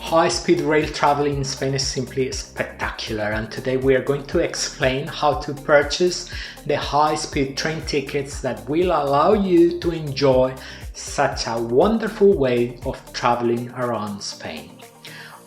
High-speed rail travel in Spain is simply spectacular, and today we are going to explain how to purchase the high-speed train tickets that will allow you to enjoy such a wonderful way of traveling around Spain.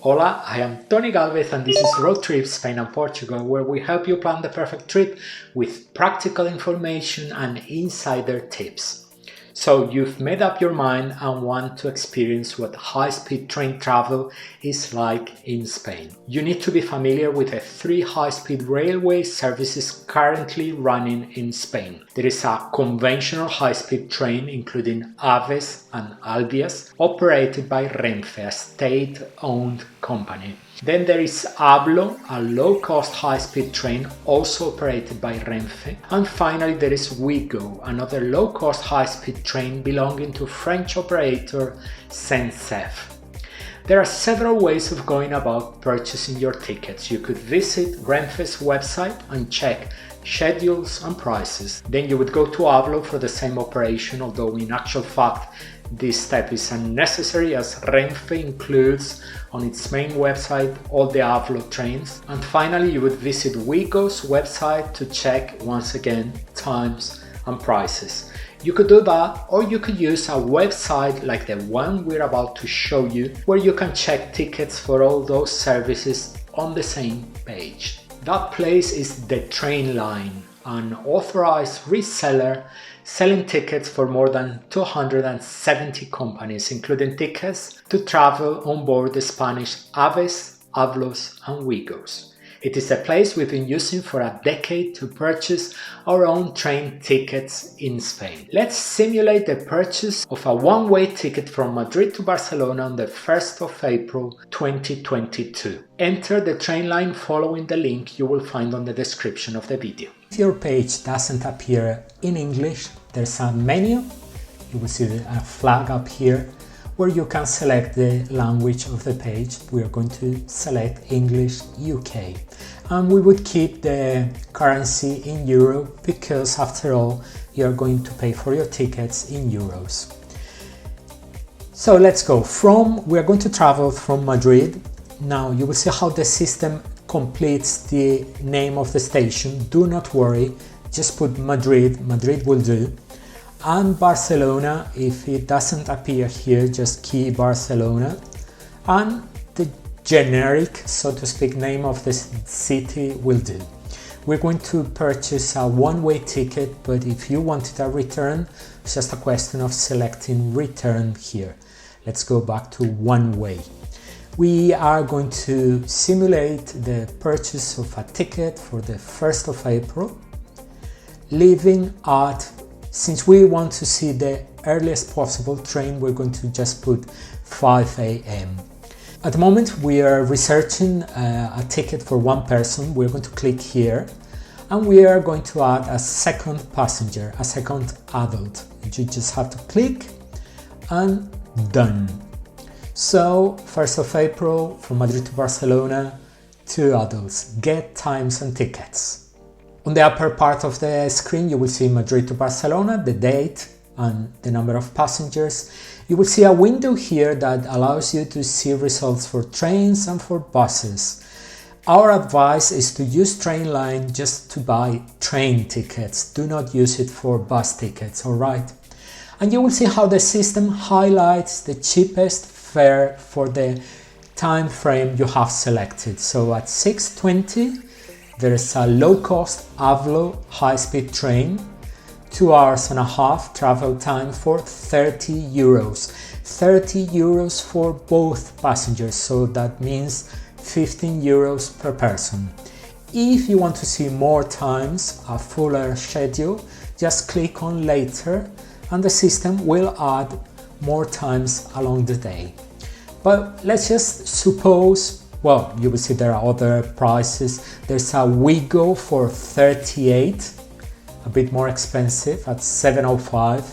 Hola, I am Tony Galvez and this is Road Trip Spain and Portugal, where we help you plan the perfect trip with practical information and insider tips. So you've made up your mind and want to experience what high-speed train travel is like in Spain. You need to be familiar with the 3 high-speed railway services currently running in Spain. There is a conventional high-speed train including Aves and Albias, operated by Renfe, a state-owned company. Then there is Avlo, a low-cost high-speed train also operated by Renfe. And finally there is Ouigo, another low-cost high-speed train belonging to French operator SNCF. There are several ways of going about purchasing your tickets. You could visit Renfe's website and check schedules and prices. Then you would go to Avlo for the same operation, although in actual fact this step is unnecessary as Renfe includes on its main website all the Avlo trains. And finally you would visit Ouigo's website to check once again times and prices. You could do that, or you could use a website like the one we're about to show you, where you can check tickets for all those services on the same page. That place is the Trainline, an authorized reseller selling tickets for more than 270 companies, including tickets to travel on board the Spanish Aves, Avlos and Ouigos. It is a place we've been using for a decade to purchase our own train tickets in Spain. Let's simulate the purchase of a one-way ticket from Madrid to Barcelona on the 1st of April 2022. Enter the train line following the link you will find on the description of the video. If your page doesn't appear in English, there's a menu. You will see a flag up here where you can select the language of the page. We are going to select English UK. And we would keep the currency in euro because after all, you are going to pay for your tickets in euros. So let's go. We are going to travel from Madrid. Now you will see how the system completes the name of the station. Do not worry, just put Madrid. Madrid will do. And Barcelona, if it doesn't appear here, just key Barcelona. And the generic, so to speak, name of the city will do. We're going to purchase a one-way ticket, but if you wanted a return, it's just a question of selecting return here. Let's go back to one way. We are going to simulate the purchase of a ticket for the 1st of April, leaving at, since we want to see the earliest possible train, we're going to just put 5 a.m. At the moment we are researching a ticket for one person. We're going to click here and we are going to add a second passenger, a second adult. You just have to click and done. So 1st of April from Madrid to Barcelona, 2 adults, get times and tickets. On the upper part of the screen you will see Madrid to Barcelona, the date and the number of passengers. You will see a window here that allows you to see results for trains and for buses. Our advice is to use Trainline just to buy train tickets. Do not use it for bus tickets, alright? And you will see how the system highlights the cheapest fare for the time frame you have selected. So at 6:20 there is a low-cost Avlo high-speed train, 2 hours and a half travel time for 30 euros. 30 euros for both passengers, so that means 15 euros per person. If you want to see more times, a fuller schedule, just click on later and the system will add more times along the day. But let's just suppose, well, you will see there are other prices. There's a Ouigo for 38, a bit more expensive at 705.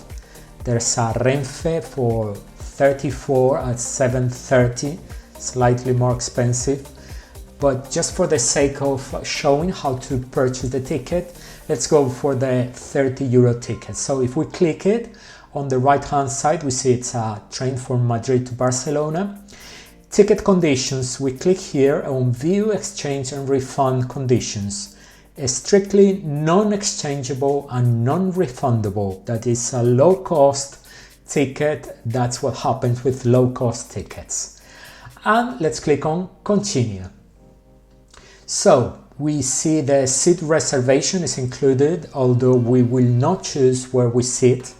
There's a Renfe for 34 at 730, slightly more expensive. But just for the sake of showing how to purchase the ticket, let's go for the 30 euro ticket. So if we click it, on the right hand side we see it's a train from Madrid to Barcelona. Ticket conditions, we click here on View Exchange and Refund Conditions. Strictly non-exchangeable and non-refundable. That is a low-cost ticket. That's what happens with low-cost tickets. And let's click on Continue. So we see the seat reservation is included, although we will not choose where we sit.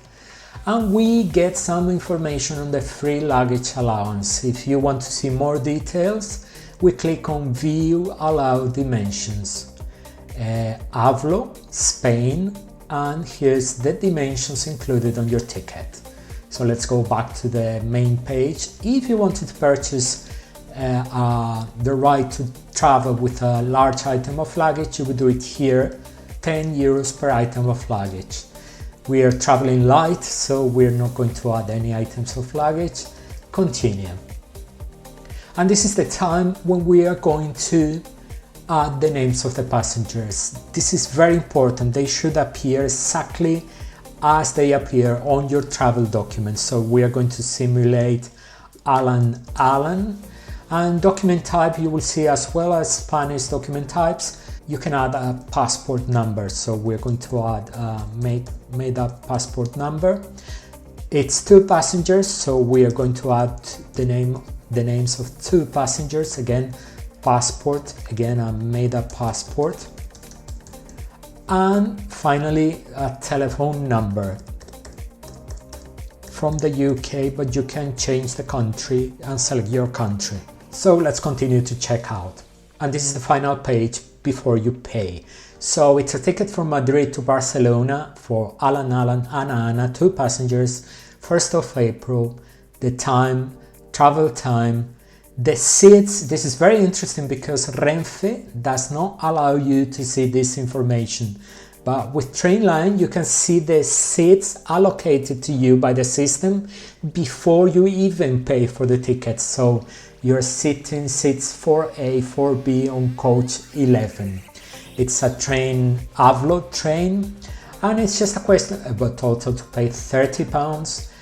And we get some information on the free luggage allowance. If you want to see more details, we click on View Allow Dimensions. Avlo, Spain, and here's the dimensions included on your ticket. So let's go back to the main page. If you wanted to purchase the right to travel with a large item of luggage, you would do it here, 10 euros per item of luggage. We are traveling light, so we're not going to add any items of luggage. Continue. And this is the time when we are going to add the names of the passengers. This is very important. They should appear exactly as they appear on your travel documents. So we are going to simulate Alan. And document type, you will see, as well as Spanish document types, you can add a passport number. So we're going to add a made up passport number. It's 2 passengers, so we are going to add the names of 2 passengers. Again, passport, again a made up passport. And finally, a telephone number from the UK, but you can change the country and select your country. So let's continue to check out. And this is the final page before you pay. So it's a ticket from Madrid to Barcelona for Alan, Ana, 2 passengers, 1st of April, the time, travel time, the seats. This is very interesting because Renfe does not allow you to see this information. But with Trainline, you can see the seats allocated to you by the system before you even pay for the ticket. So you're sitting seats 4A, 4B on coach 11. It's a train, Avlo train, and it's just a question about total to pay £30.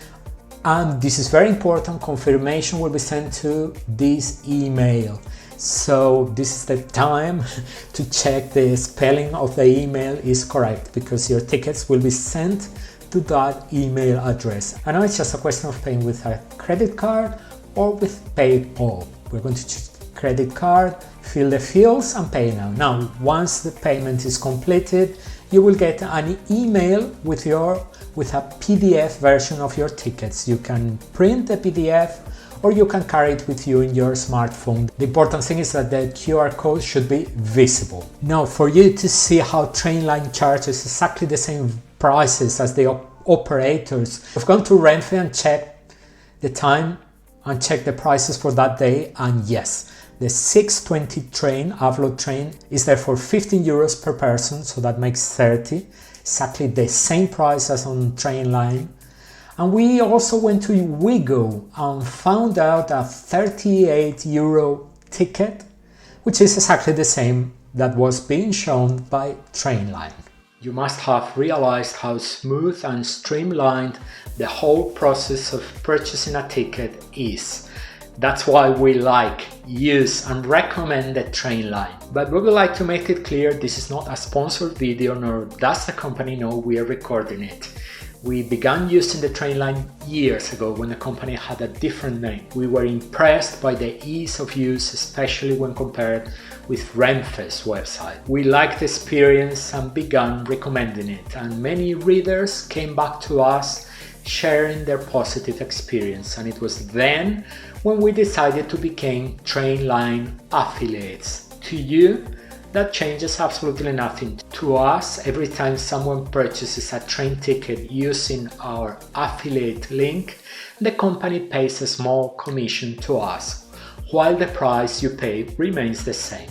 And this is very important, confirmation will be sent to this email. So this is the time to check the spelling of the email is correct, because your tickets will be sent to that email address. And now it's just a question of paying with a credit card or with PayPal. We're going to choose credit card, fill the fields and pay now. Now, once the payment is completed, you will get an email with a PDF version of your tickets. You can print the PDF or you can carry it with you in your smartphone. The important thing is that the QR code should be visible. Now, for you to see how Trainline charges exactly the same prices as the operators, I've gone to Renfe and checked the time and check the prices for that day, and yes, the 6:20 train, Avlo train, is there for 15 euros per person, so that makes 30, exactly the same price as on Trainline. And we also went to Wigo and found out a 38 euro ticket, which is exactly the same that was being shown by Trainline. You must have realized how smooth and streamlined the whole process of purchasing a ticket is. That's why we like, use and recommend the Trainline. But we would like to make it clear this is not a sponsored video, nor does the company know we are recording it. We began using the Trainline years ago when the company had a different name. We were impressed by the ease of use, especially when compared with Renfe's website. We liked the experience and began recommending it, and many readers came back to us sharing their positive experience, and it was then when we decided to become Trainline affiliates. To you, that changes absolutely nothing. To us, every time someone purchases a train ticket using our affiliate link, the company pays a small commission to us, while the price you pay remains the same.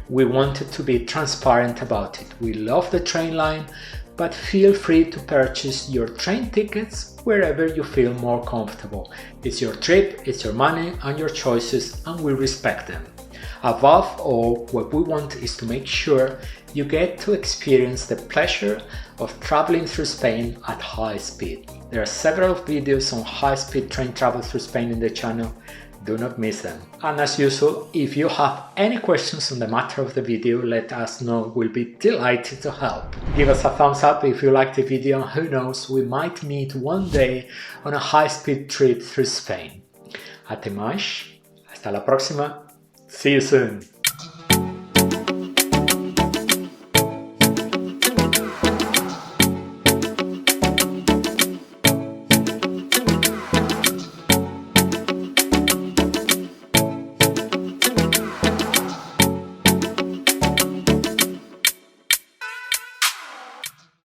We wanted to be transparent about it. We love the Trainline, but feel free to purchase your train tickets wherever you feel more comfortable. It's your trip, it's your money and your choices, and we respect them. Above all, what we want is to make sure you get to experience the pleasure of traveling through Spain at high speed. There are several videos on high-speed train travel through Spain in the channel. Do not miss them. And as usual, if you have any questions on the matter of the video, let us know. We'll be delighted to help. Give us a thumbs up if you liked the video, and who knows, we might meet one day on a high-speed trip through Spain. Até mais. Hasta la próxima. See you soon.